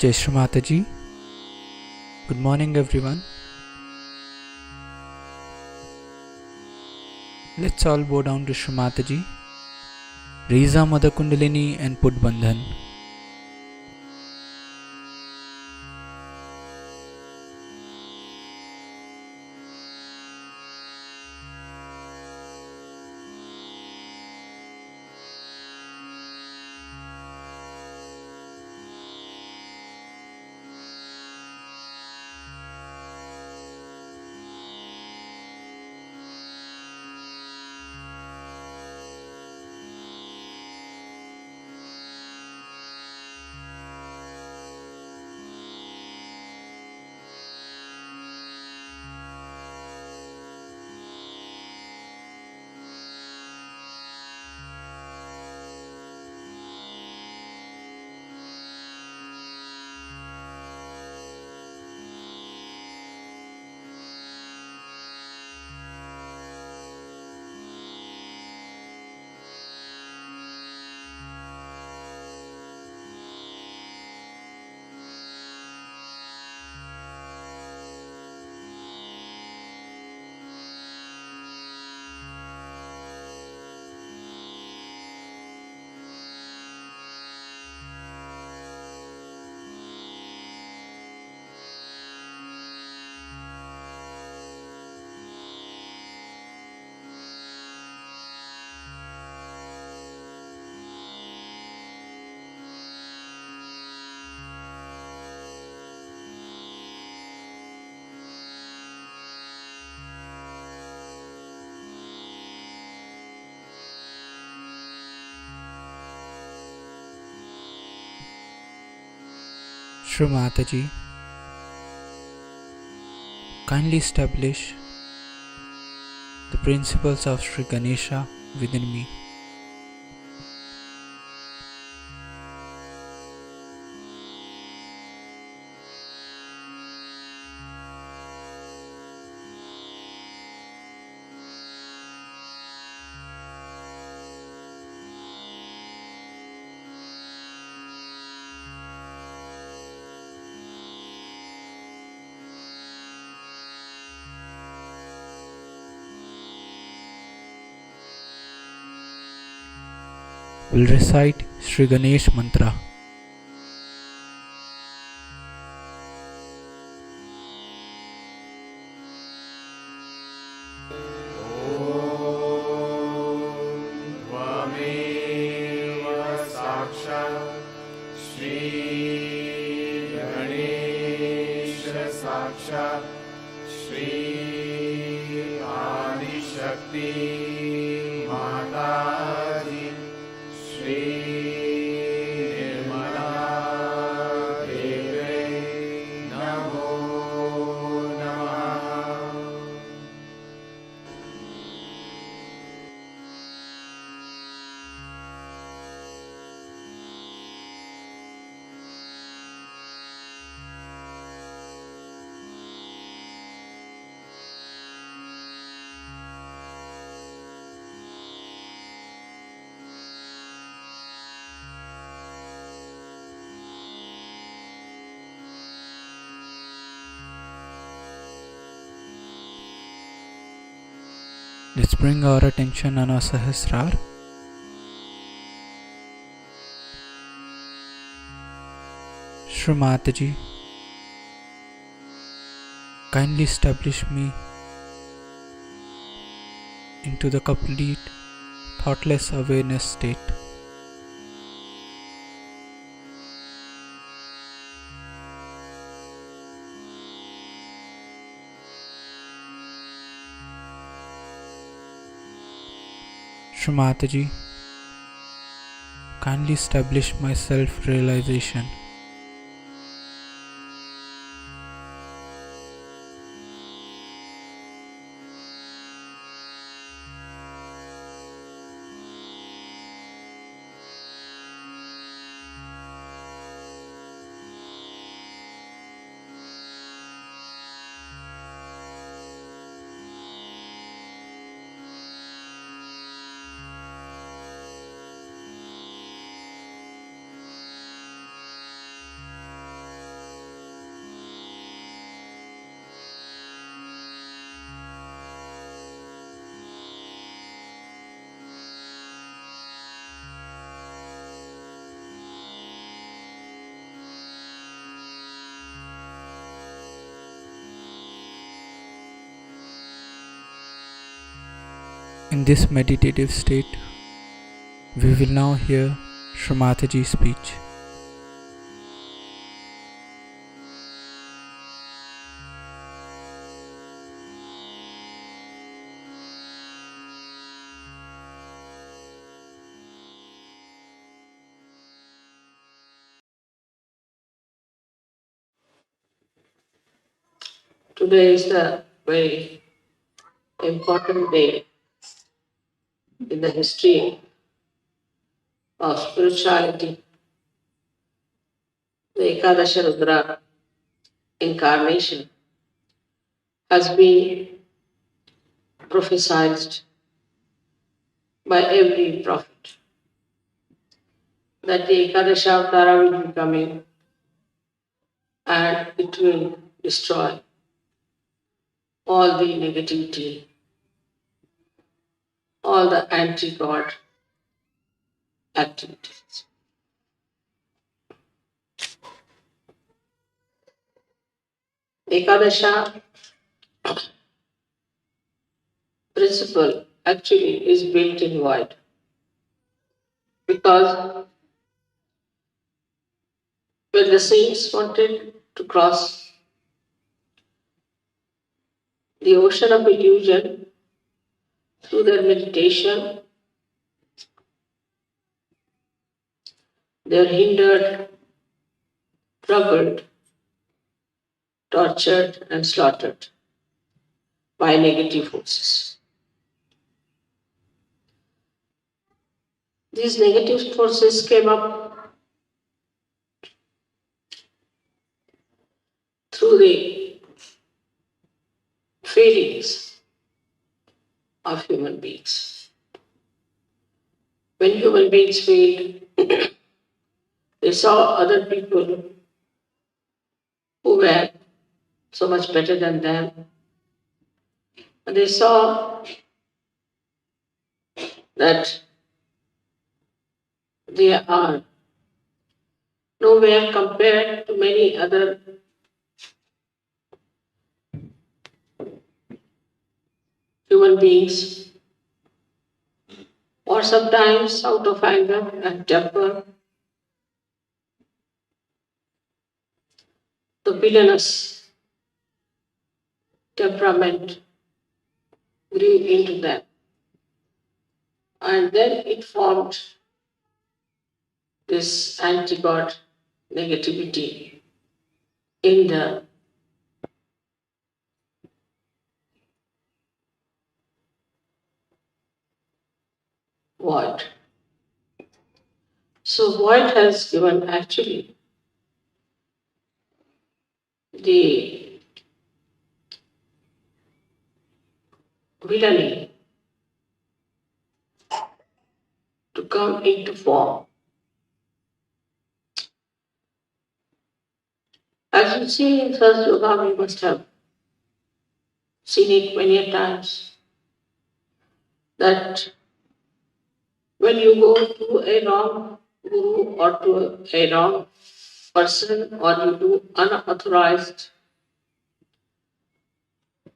Jai Shri Mataji. Good morning, everyone. Let's all bow down to Shri Mataji. Raise our Mother Kundalini and put Bandhan. Shri Mataji, kindly establish the principles of Sri Ganesha within me. will recite Sri Ganesh Mantra. साक्षात् श्री आदिशक्ति माता जी श्री निर्मला देवी नमो नमः। Let's bring our attention on our Sahasrar. Shri Mataji, kindly establish me into the complete thoughtless awareness state. Shri Mataji, kindly establish my self-realization. In this meditative state, we will now hear Shri Mataji's speech. Today is a very important day in the history of spirituality. The Ekadasha Rudra incarnation has been prophesied by every prophet that the Ekadasha Avtara will be coming and it will destroy all the negativity, all the anti-God activities. Ekadasha principle actually is built in void because when the saints wanted to cross the ocean of illusion through their meditation, they are hindered, troubled, tortured, and slaughtered by negative forces. These negative forces came up through the feelings of human beings. When human beings failed, they saw other people who were so much better than them, and they saw that they are nowhere compared to many other human beings, or sometimes out of anger and temper, the villainous temperament grew into them. And then it formed this anti-God negativity in the void. So void has given actually the villainy to come into form. As you see in Sas Yoga, we must have seen it many a times that when you go to a wrong guru or to a wrong person, or you do unauthorized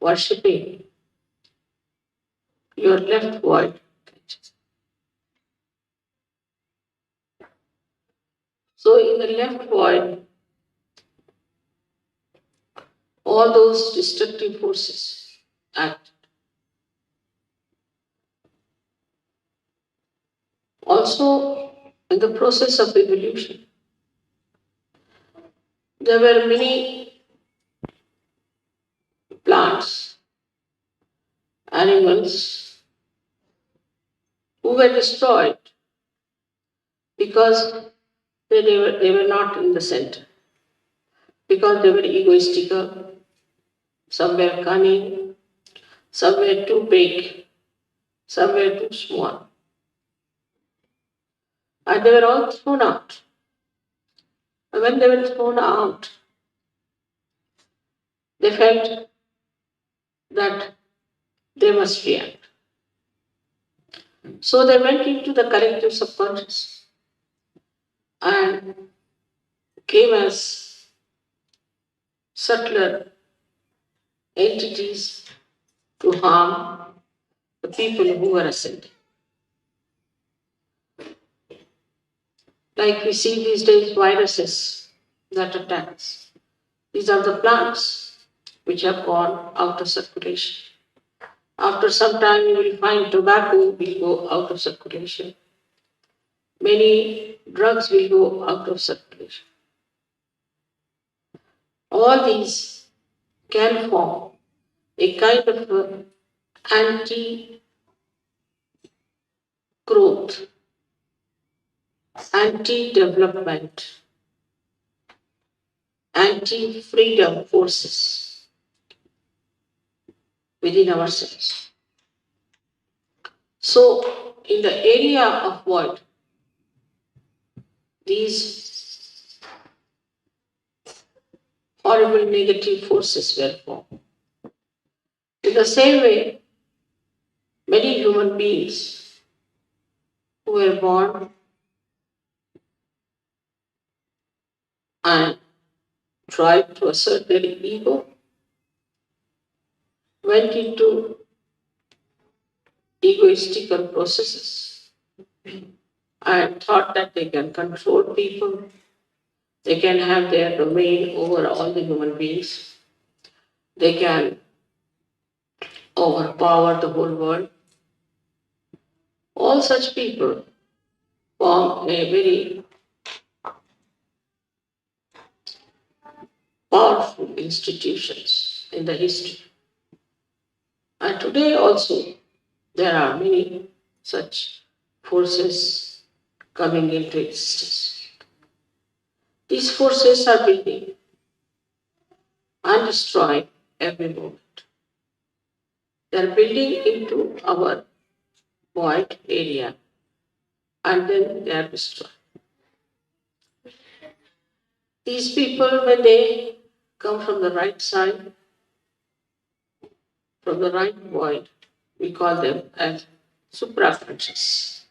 worshipping, you are left void. So in the left void, all those destructive forces act. Also, in the process of evolution, there were many plants, animals who were destroyed because they were not in the center, because they were egoistical, some were cunning, some were too big, some were too small. And they were all thrown out. And when they were thrown out, they felt that they must react. So they went into the collective subconscious and came as subtler entities to harm the people who were ascending. Like we see these days viruses that attacks. These are the plants which have gone out of circulation. After some time you will find tobacco will go out of circulation. Many drugs will go out of circulation. All these can form a kind of anti-growth, anti-development, anti-freedom forces within ourselves. So, in the area of void, these horrible negative forces were formed. In the same way, many human beings who were born and tried to assert their ego went into egoistical processes and thought that they can control people, they can have their domain over all the human beings, they can overpower the whole world. All such people form a very powerful institutions in the history. And today also there are many such forces coming into existence. These forces are building and destroying every moment. They are building into our void area and then they are destroyed. These people, when they come from the right side, from the right void, we call them as supraconscious.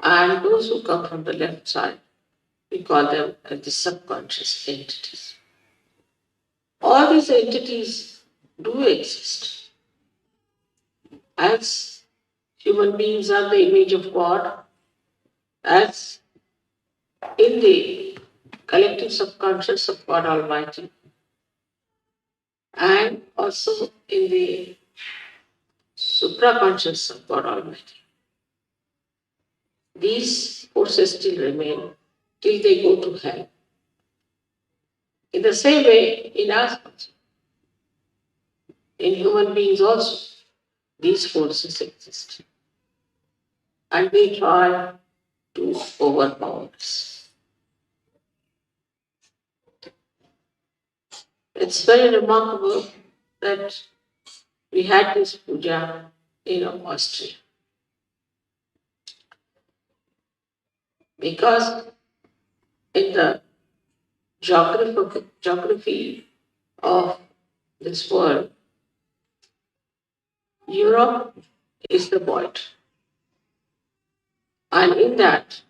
And those who come from the left side, we call them as the subconscious entities. All these entities do exist. As human beings are the image of God, as in the collective subconscious of God Almighty, and also in the supraconscious of God Almighty. These forces still remain till they go to hell. In the same way, in us, in human beings also, these forces exist. And we try to overpower us. It's very remarkable that we had this puja in Austria. Because in the geography of this world, Europe is the void. And in that,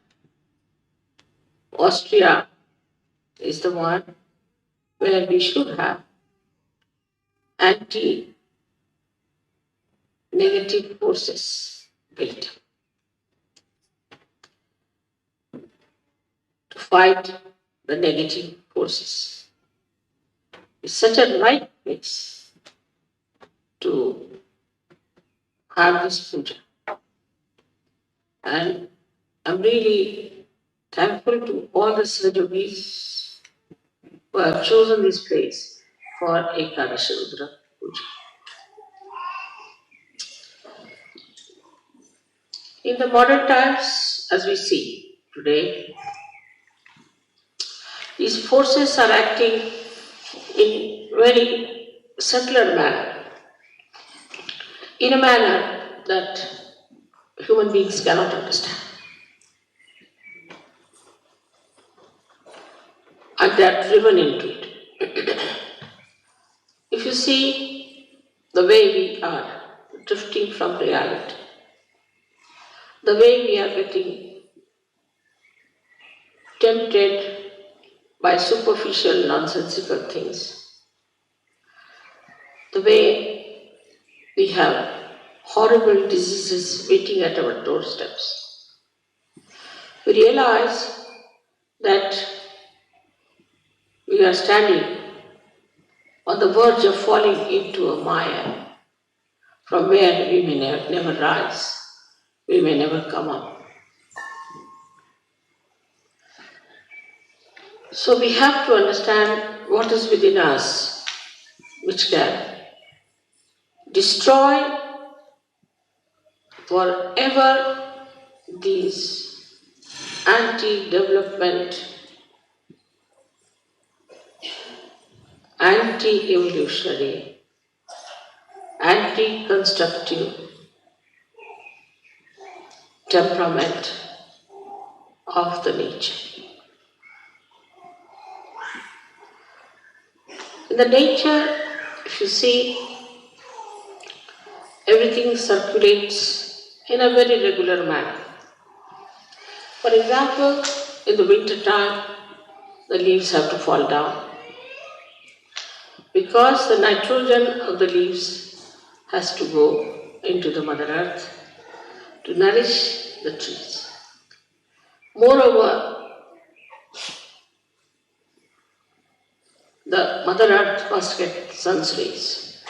Austria is the one where we should have anti-negative forces built to fight the negative forces. It's such a right place to have this puja. And I'm really thankful to all the Srajogis who have chosen this place for Ekadashi Rudra Puja. In the modern times, as we see today, these forces are acting in very subtler manner, in a manner that human beings cannot understand. And they are driven into it. If you see the way we are drifting from reality, the way we are getting tempted by superficial, nonsensical things, the way we have horrible diseases waiting at our doorsteps, we realize that we are standing on the verge of falling into a mire from where we may never rise, we may never come up. So we have to understand what is within us which can destroy forever these anti-development, anti-evolutionary, anti-constructive temperament of the nature. In the nature, if you see, everything circulates in a very regular manner. For example, in the winter time, the leaves have to fall down because the nitrogen of the leaves has to go into the Mother Earth to nourish the trees. Moreover, the Mother Earth must get sun's rays.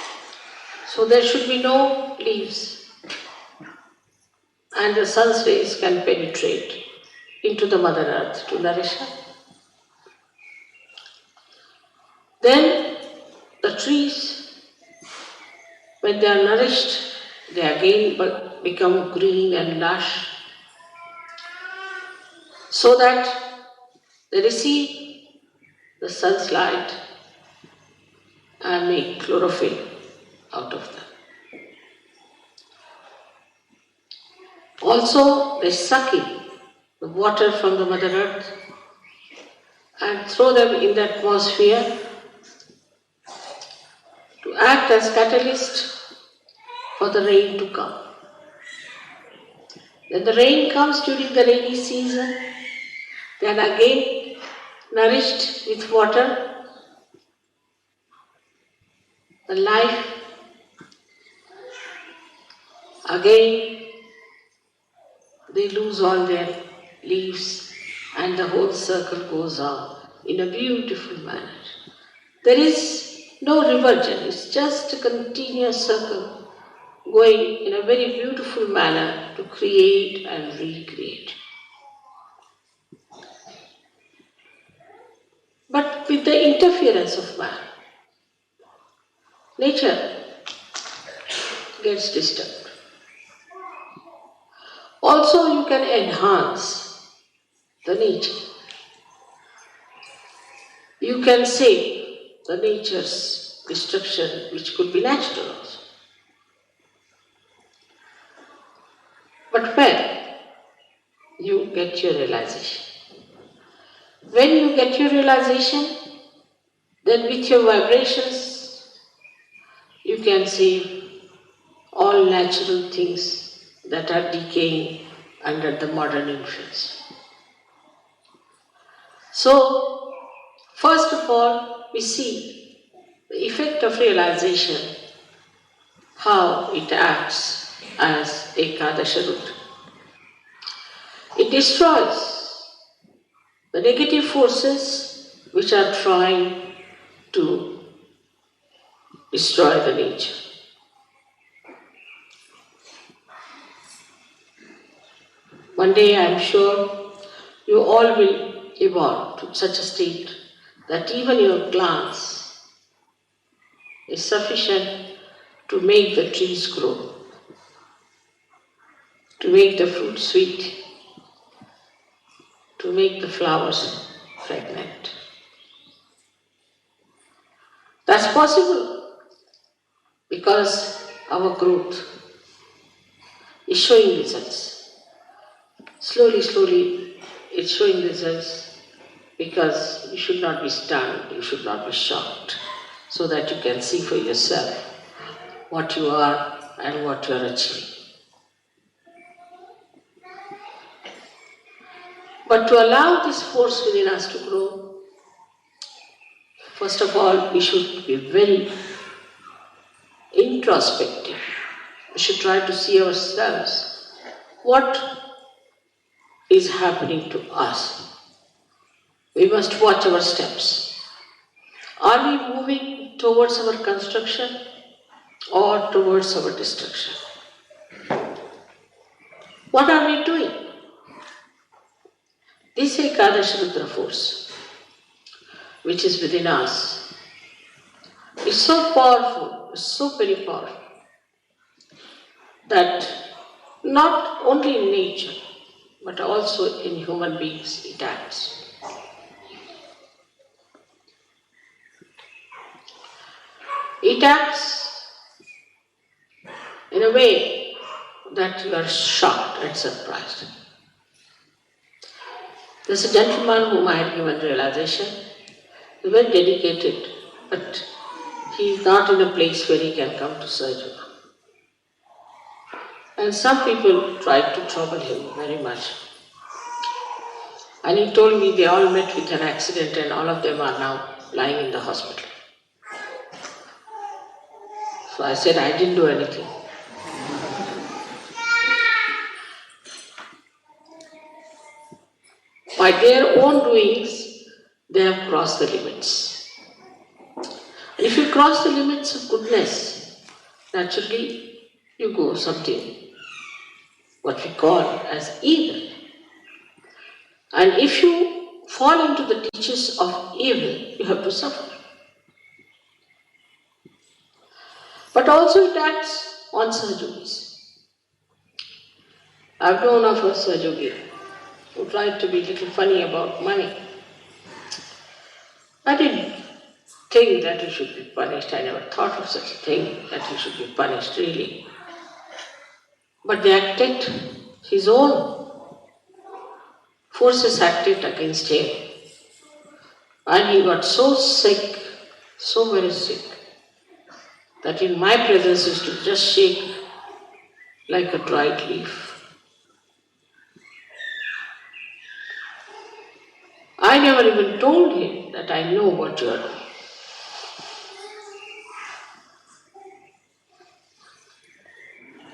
So there should be no leaves, and the sun's rays can penetrate into the Mother Earth to nourish her. Then the trees, when they are nourished, they again become green and lush, so that they receive the sun's light and make chlorophyll out of them. Also, they suck in the water from the Mother Earth and throw them in the atmosphere to act as catalyst for the rain to come. Then the rain comes during the rainy season, then again nourished with water, the life again they lose all their leaves and the whole circle goes on in a beautiful manner. There is no reversion, it's just a continuous circle going in a very beautiful manner to create and recreate. But with the interference of man, nature gets disturbed. Also, you can enhance the nature. You can save the nature's destruction, which could be natural also. But when you get your realization, when you get your realization, then with your vibrations, you can save all natural things that are decaying under the modern influence. So, first of all, we see the effect of realization, how it acts as Ekadasha Rudra. It destroys the negative forces which are trying to destroy the nature. One day I am sure you all will evolve to such a state that even your glance is sufficient to make the trees grow, to make the fruit sweet, to make the flowers fragrant. That's possible because our growth is showing results. Slowly, it's showing results because you should not be stunned, you should not be shocked, so that you can see for yourself what you are and what you are achieving. But to allow this force within us to grow, first of all, we should be very introspective. We should try to see ourselves. What is happening to us? We must watch our steps. Are we moving towards our construction or towards our destruction? What are we doing? This Ekadasha Rudra force, which is within us, is so powerful, is so very powerful, that not only in nature, but also in human beings it acts. It acts in a way that you are shocked and surprised. There's a gentleman whom I had given realization. He's very dedicated, but he is not in a place where he can come to Sahaja. And some people tried to trouble him very much. And he told me they all met with an accident and all of them are now lying in the hospital. So I said, I didn't do anything. By their own doings, they have crossed the limits. And if you cross the limits of goodness, naturally you go something, what we call as evil. And if you fall into the teachings of evil, you have to suffer. But also it acts on Sahajogis. I've known of a Sahajogi who tried to be a little funny about money. I didn't think that he should be punished. I never thought of such a thing, that he should be punished really. But they acted, his own forces acted against him. And he got so sick, so very sick, that in my presence he used to just shake like a dried leaf. I never even told him that I know what you are doing.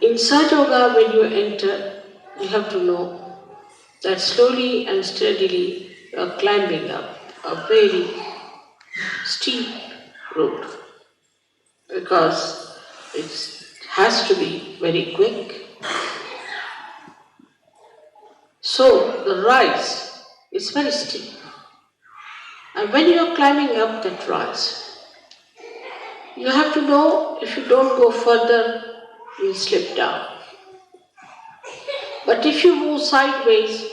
In Sahaja Yoga, when you enter, you have to know that slowly and steadily you are climbing up a very steep road, because it has to be very quick. So the rise is very steep. And when you are climbing up that rise, you have to know if you don't go further, you will slip down. But if you move sideways,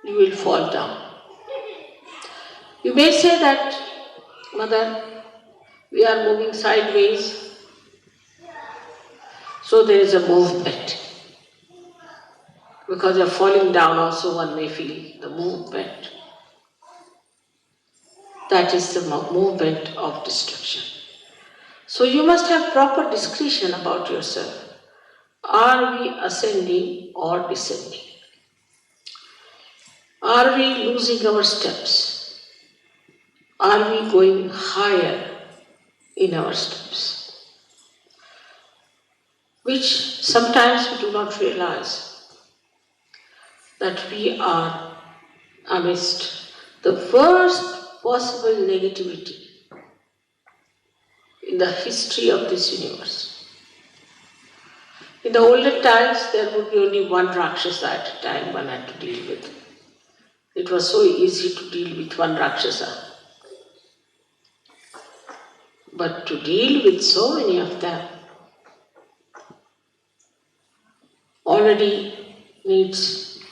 you will fall down. You may say that, Mother, we are moving sideways, so there is a movement. Because you are falling down also, one may feel the movement. That is the movement of destruction. So you must have proper discretion about yourself. Are we ascending or descending? Are we losing our steps? Are we going higher in our steps? Which sometimes we do not realize that we are amidst the worst possible negativity in the history of this universe. In the olden times, there would be only one Rakshasa at a time one had to deal with. It was so easy to deal with one Rakshasa. But to deal with so many of them already needs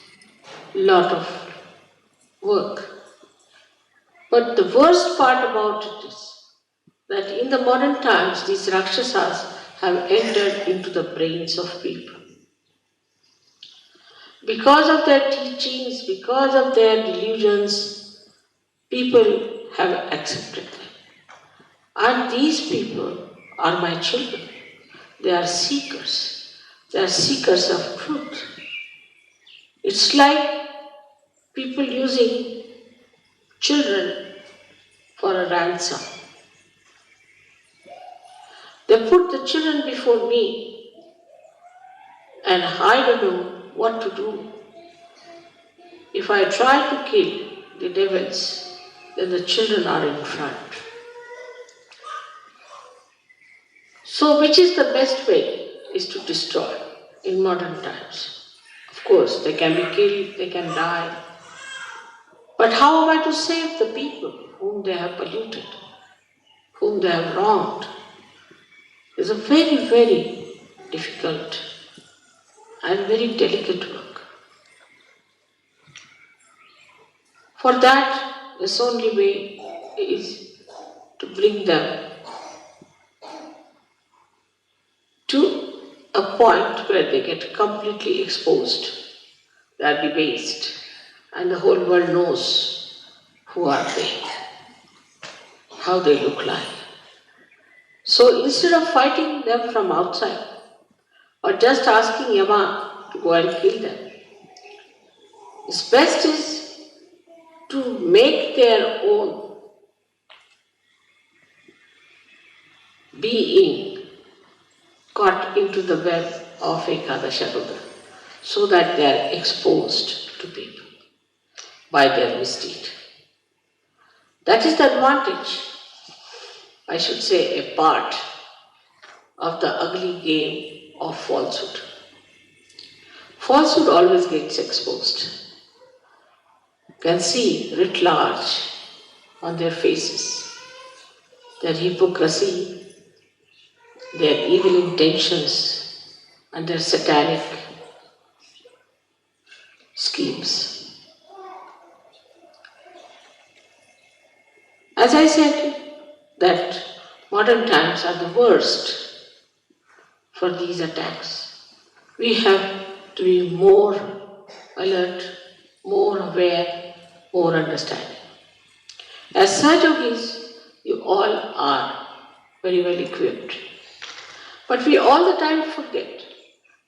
a lot of work. But the worst part about it is that in the modern times, these Rakshasas have entered into the brains of people. Because of their teachings, because of their delusions, people have accepted them. And these people are my children. They are seekers. They are seekers of truth. It's like people using children for a ransom. They put the children before me, and I don't know what to do. If I try to kill the devils, then the children are in front. So which is the best way? Is to destroy in modern times. Of course, they can be killed, they can die. But how am I to save the people whom they have polluted, whom they have wronged? It's a very, very difficult and very delicate work. For that, this only way is to bring them to a point where they get completely exposed. They are debased, and the whole world knows who are they, how they look like. So instead of fighting them from outside, or just asking Yama to go and kill them, its best is to make their own being caught into the web of Ekadasha Rudra, so that they are exposed to people by their misdeed. That is the advantage, I should say, a part of the ugly game of falsehood. Falsehood always gets exposed. You can see writ large on their faces their hypocrisy, their evil intentions, and their satanic schemes. As I said, that modern times are the worst for these attacks. We have to be more alert, more aware, more understanding. As Sahaja-yogis, you all are very well equipped. But we all the time forget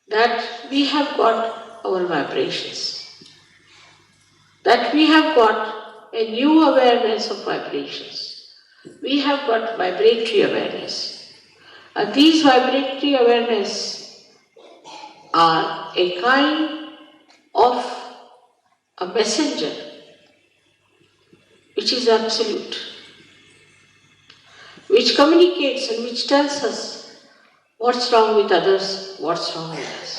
that we have got our vibrations, that we have got a new awareness of vibrations. We have got vibratory awareness. And these vibratory awareness are a kind of a messenger which is absolute, which communicates and which tells us what's wrong with others, what's wrong with us.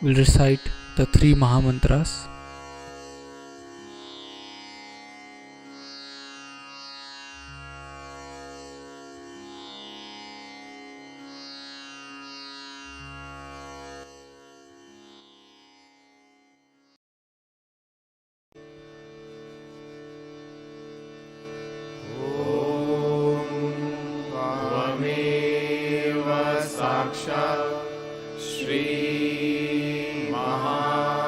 We'll recite the 3 Mahamantras. त्वमेव साक्षात् श्री महालक्ष्मी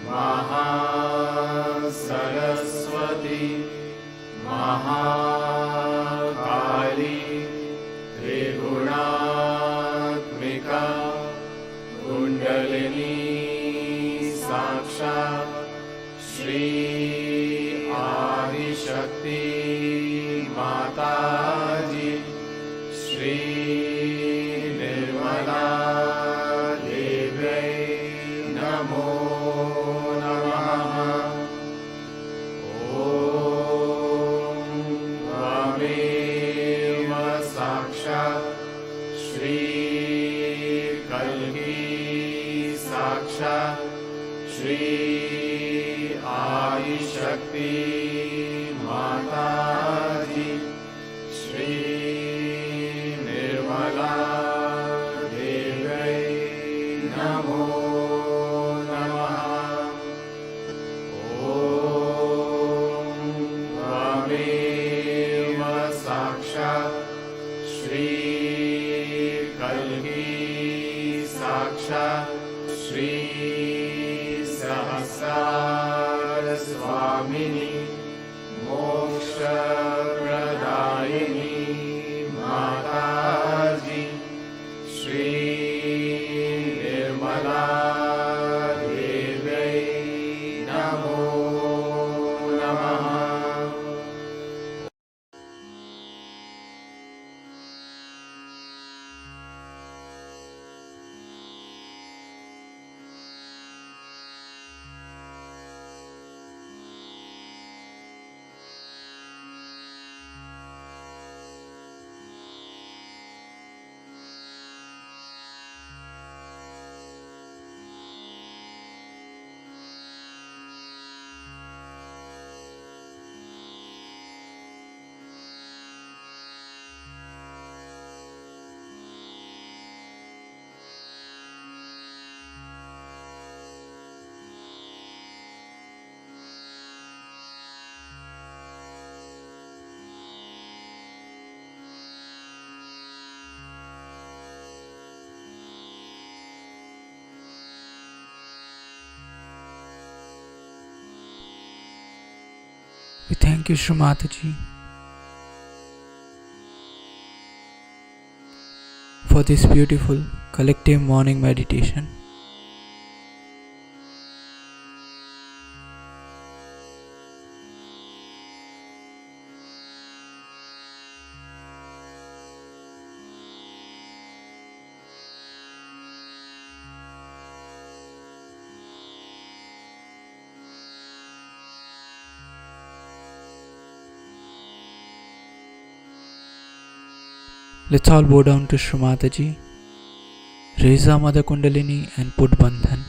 महासरस्वती महाकाली त्रिगुणात्मिका कुण्डलिनी साक्षात् श्री आदिशक्ति माताजी श्री निर्मला देव्यै नमो नमः। ॐ त्वमेव साक्षात् श्री कल्की साक्षात् श्री आदिशक्ति माताजी श्री निर्मला देव्यै नमो नमः। ॐ त्वमेव साक्षात् श्री कल्की साक्षात् श्री सहस्रार स्वामिनी मोक्षप्रदायिनी माताजी Shri Nirmala Devi We thank you, Shri Mataji, for this beautiful collective morning meditation. Let's all bow down to Shri Mataji, raise our Mother Kundalini and put Bandhan.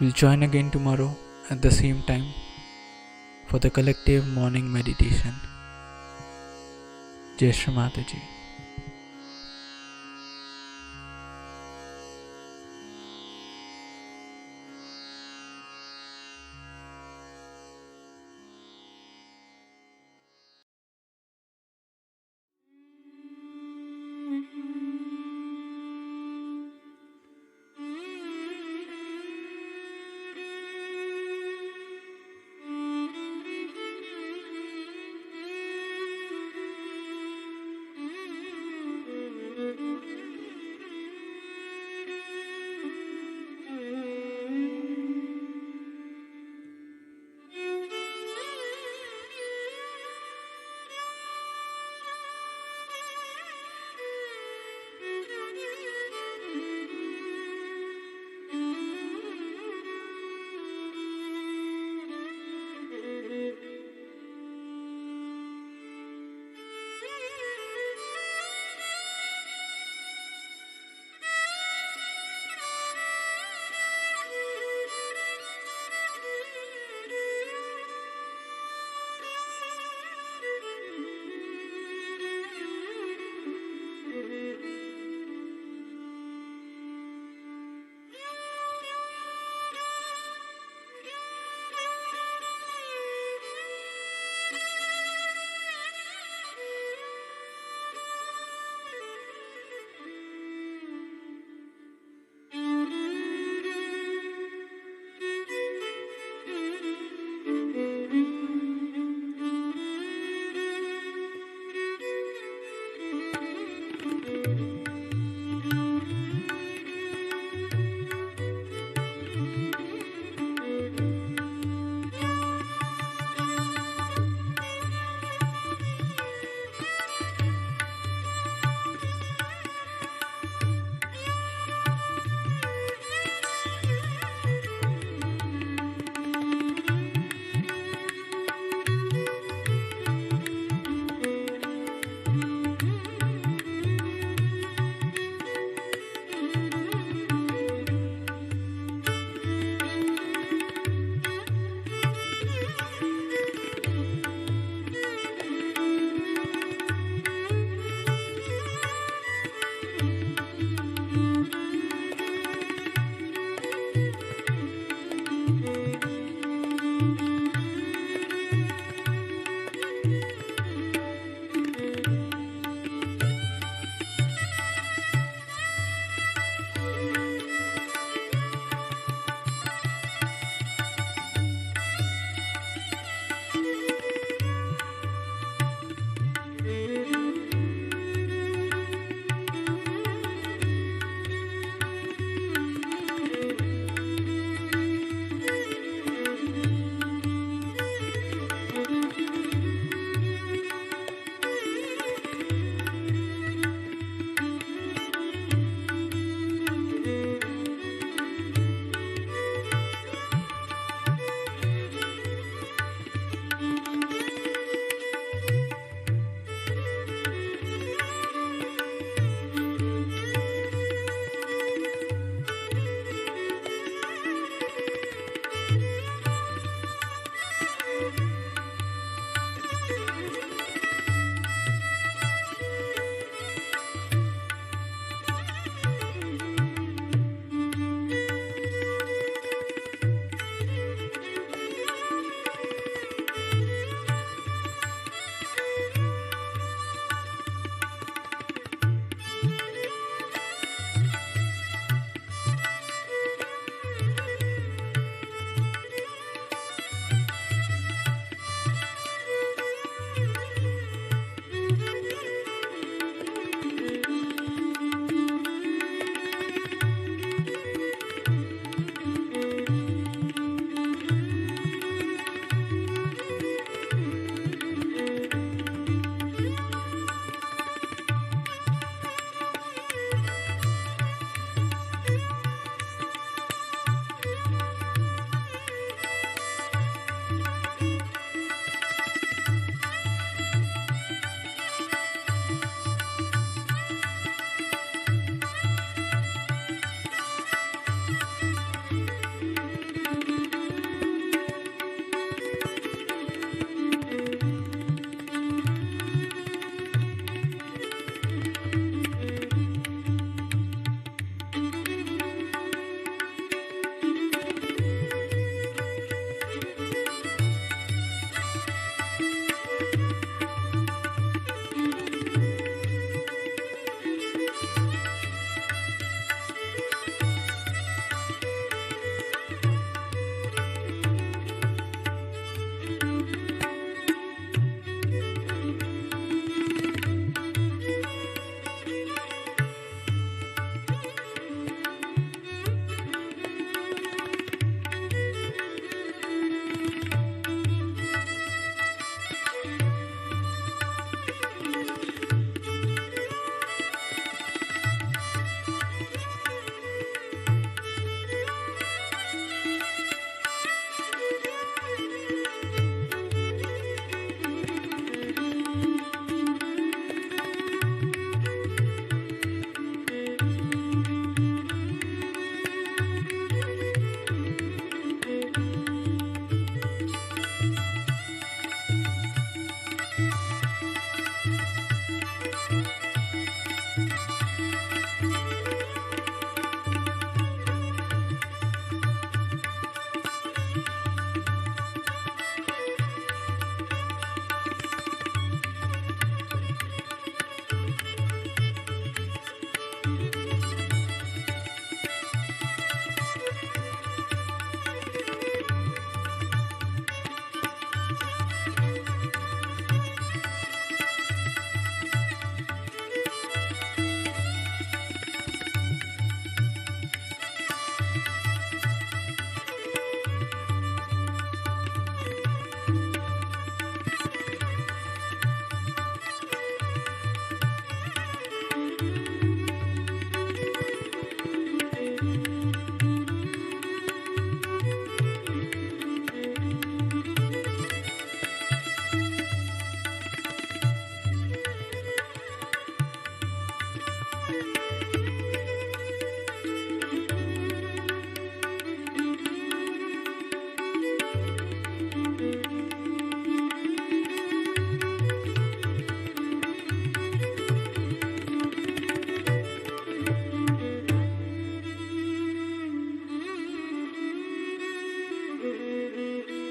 We'll join again tomorrow at the same time for the collective morning meditation. Jai Shri Mataji.